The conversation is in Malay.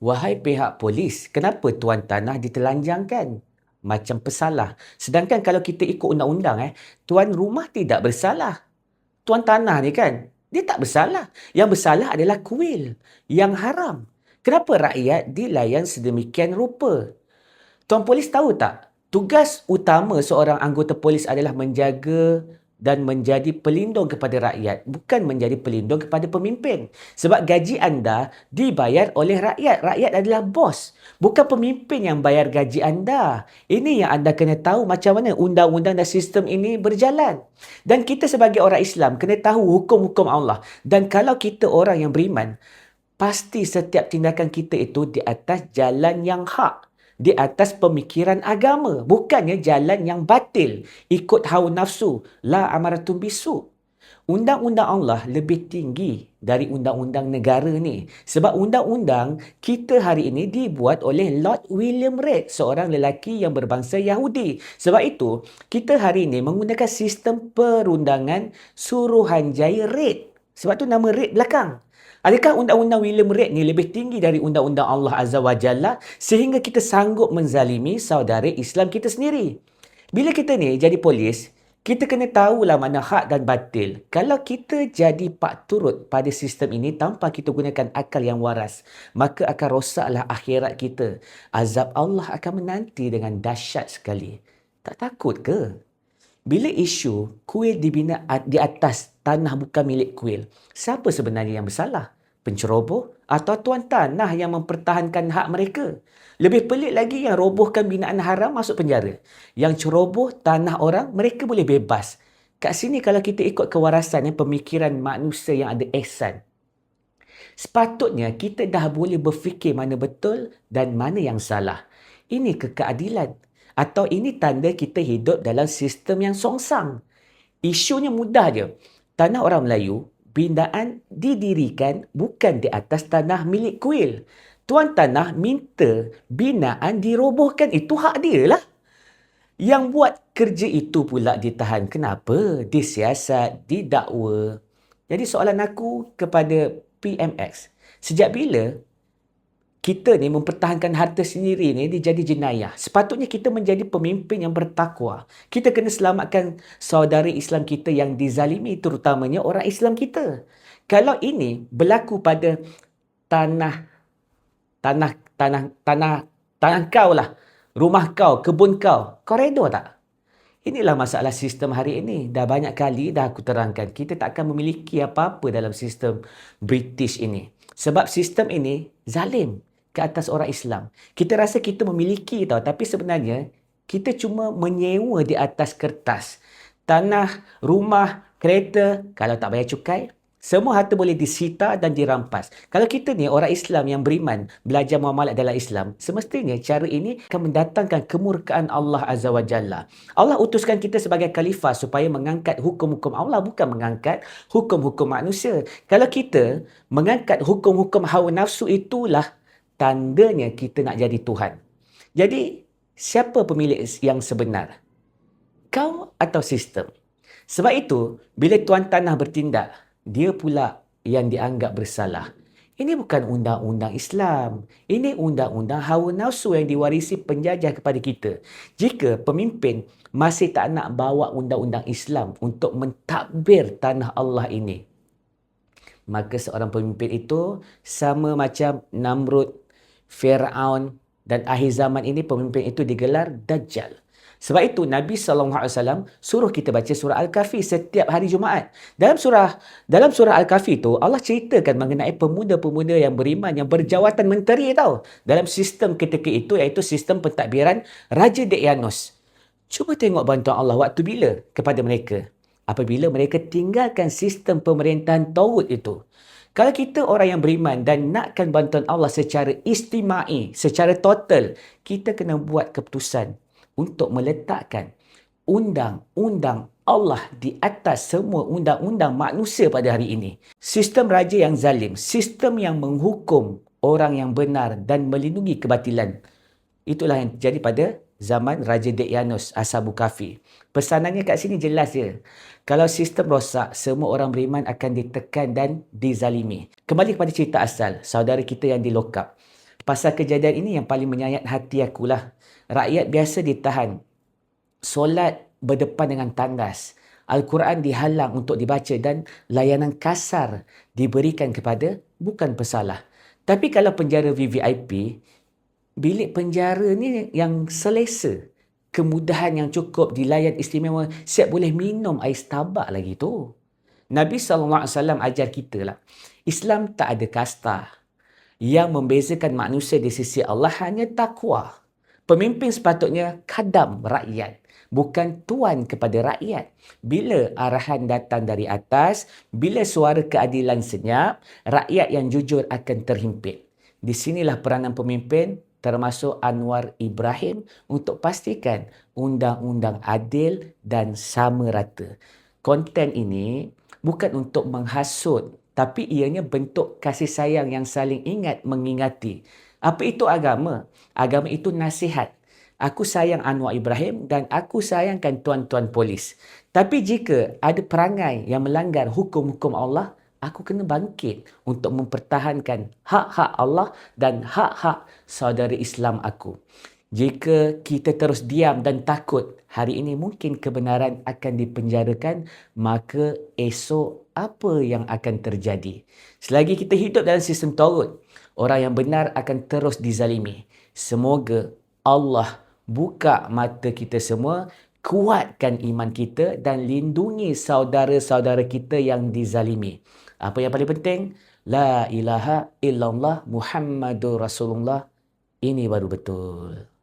Wahai pihak polis, kenapa tuan tanah ditelanjangkan? Macam pesalah. Sedangkan kalau kita ikut undang-undang, tuan rumah tidak bersalah. Tuan tanah ni kan, dia tak bersalah. Yang bersalah adalah kuil yang haram. Kenapa rakyat dilayan sedemikian rupa? Tuan polis tahu tak? Tugas utama seorang anggota polis adalah menjaga dan menjadi pelindung kepada rakyat, bukan menjadi pelindung kepada pemimpin. Sebab gaji anda dibayar oleh rakyat. Rakyat adalah bos, bukan pemimpin yang bayar gaji anda. Ini yang anda kena tahu macam mana undang-undang dan sistem ini berjalan. Dan kita sebagai orang Islam kena tahu hukum-hukum Allah. Dan kalau kita orang yang beriman, pasti setiap tindakan kita itu di atas jalan yang hak, di atas pemikiran agama, bukannya jalan yang batil, ikut hawa nafsu, la amaratun bisu. Undang-undang Allah lebih tinggi dari undang-undang negara ni. Sebab undang-undang kita hari ini dibuat oleh Lord William Reid, seorang lelaki yang berbangsa Yahudi. Sebab itu, kita hari ini menggunakan sistem perundangan Suruhanjaya Reid. Sebab tu nama Reid belakang. Adakah undang-undang William Reid ni lebih tinggi dari undang-undang Allah Azza wa Jalla sehingga kita sanggup menzalimi saudara Islam kita sendiri? Bila kita ni jadi polis, kita kena tahulah mana hak dan batil. Kalau kita jadi pak turut pada sistem ini tanpa kita gunakan akal yang waras, maka akan rosaklah akhirat kita. Azab Allah akan menanti dengan dahsyat sekali. Tak takut ke? Bila isu kuil dibina di atas tanah bukan milik kuil, siapa sebenarnya yang bersalah? Penceroboh atau tuan tanah yang mempertahankan hak mereka? Lebih pelik lagi yang robohkan binaan haram masuk penjara. Yang ceroboh tanah orang, mereka boleh bebas. Kat sini kalau kita ikut kewarasan pemikiran manusia yang ada ihsan, sepatutnya kita dah boleh berfikir mana betul dan mana yang salah. Ini keadilan. Atau ini tanda kita hidup dalam sistem yang songsang. Isunya mudah je. Tanah orang Melayu, binaan didirikan bukan di atas tanah milik kuil. Tuan tanah minta binaan dirobohkan. Itu hak dia lah. Yang buat kerja itu pula ditahan. Kenapa? Disiasat, didakwa. Jadi soalan aku kepada PMX, sejak bila kita ni mempertahankan harta sendiri ni dia jadi jenayah? Sepatutnya kita menjadi pemimpin yang bertakwa. Kita kena selamatkan saudara Islam kita yang dizalimi, terutamanya orang Islam kita. Kalau ini berlaku pada tanah kau lah, rumah kau, kebun kau, kau reda tak? Inilah masalah sistem hari ini. Dah banyak kali dah aku terangkan. Kita tak akan memiliki apa-apa dalam sistem British ini. Sebab sistem ini zalim ke atas orang Islam. Kita rasa kita memiliki tau. Tapi sebenarnya kita cuma menyewa di atas kertas. Tanah, rumah, kereta, kalau tak bayar cukai, semua harta boleh disita dan dirampas. Kalau kita ni orang Islam yang beriman, belajar muamalat dalam Islam, semestinya cara ini akan mendatangkan kemurkaan Allah Azza wa Jalla. Allah utuskan kita sebagai khalifah supaya mengangkat hukum-hukum Allah, bukan mengangkat hukum-hukum manusia. Kalau kita mengangkat hukum-hukum hawa nafsu, itulah tandanya kita nak jadi Tuhan. Jadi, siapa pemilik yang sebenar? Kau atau sistem? Sebab itu, bila tuan tanah bertindak, dia pula yang dianggap bersalah. Ini bukan undang-undang Islam. Ini undang-undang hawa nafsu yang diwarisi penjajah kepada kita. Jika pemimpin masih tak nak bawa undang-undang Islam untuk mentadbir tanah Allah ini, maka seorang pemimpin itu sama macam Namrud, Fir'aun, dan akhir zaman ini pemimpin itu digelar Dajjal. Sebab itu Nabi SAW suruh kita baca surah Al-Kahfi setiap hari Jumaat. Dalam surah Al-Kahfi itu Allah ceritakan mengenai pemuda-pemuda yang beriman yang berjawatan menteri tau. Dalam sistem ketika itu, iaitu sistem pentadbiran Raja Daqyanus. Cuba tengok bantuan Allah waktu bila kepada mereka. Apabila mereka tinggalkan sistem pemerintahan Tauhid itu. Kalau kita orang yang beriman dan nakkan bantuan Allah secara istimai, secara total, kita kena buat keputusan untuk meletakkan undang-undang Allah di atas semua undang-undang manusia pada hari ini. Sistem raja yang zalim, sistem yang menghukum orang yang benar dan melindungi kebatilan. Itulah yang terjadi pada zaman Raja Daqyanus Ashabul Kahfi. Pesanannya kat sini jelas je. Kalau sistem rosak, semua orang beriman akan ditekan dan dizalimi. Kembali kepada cerita asal, saudara kita yang di lock up. Pasal kejadian ini yang paling menyayat hati akulah. Rakyat biasa ditahan. Solat berdepan dengan tandas. Al-Quran dihalang untuk dibaca dan layanan kasar diberikan kepada bukan pesalah. Tapi kalau penjara VVIP, bilik penjara ni yang selesa. Kemudahan yang cukup, dilayan istimewa. Siap boleh minum air Starbucks lagi tu. Nabi SAW ajar kita lah. Islam tak ada kasta. Yang membezakan manusia di sisi Allah hanya takwa. Pemimpin sepatutnya khadam rakyat, bukan tuan kepada rakyat. Bila arahan datang dari atas, bila suara keadilan senyap, rakyat yang jujur akan terhimpit. Di sinilah peranan pemimpin termasuk Anwar Ibrahim untuk pastikan undang-undang adil dan sama rata. Konten ini bukan untuk menghasut, tapi ianya bentuk kasih sayang yang saling ingat mengingati. Apa itu agama? Agama itu nasihat. Aku sayang Anwar Ibrahim dan aku sayangkan tuan-tuan polis. Tapi jika ada perangai yang melanggar hukum-hukum Allah, aku kena bangkit untuk mempertahankan hak-hak Allah dan hak-hak saudara Islam aku. Jika kita terus diam dan takut, hari ini mungkin kebenaran akan dipenjarakan, maka esok apa yang akan terjadi? Selagi kita hidup dalam sistem tagut, orang yang benar akan terus dizalimi. Semoga Allah buka mata kita semua, kuatkan iman kita dan lindungi saudara-saudara kita yang dizalimi. Apa yang paling penting? La ilaha illallah Muhammadur Rasulullah. Ini baru betul.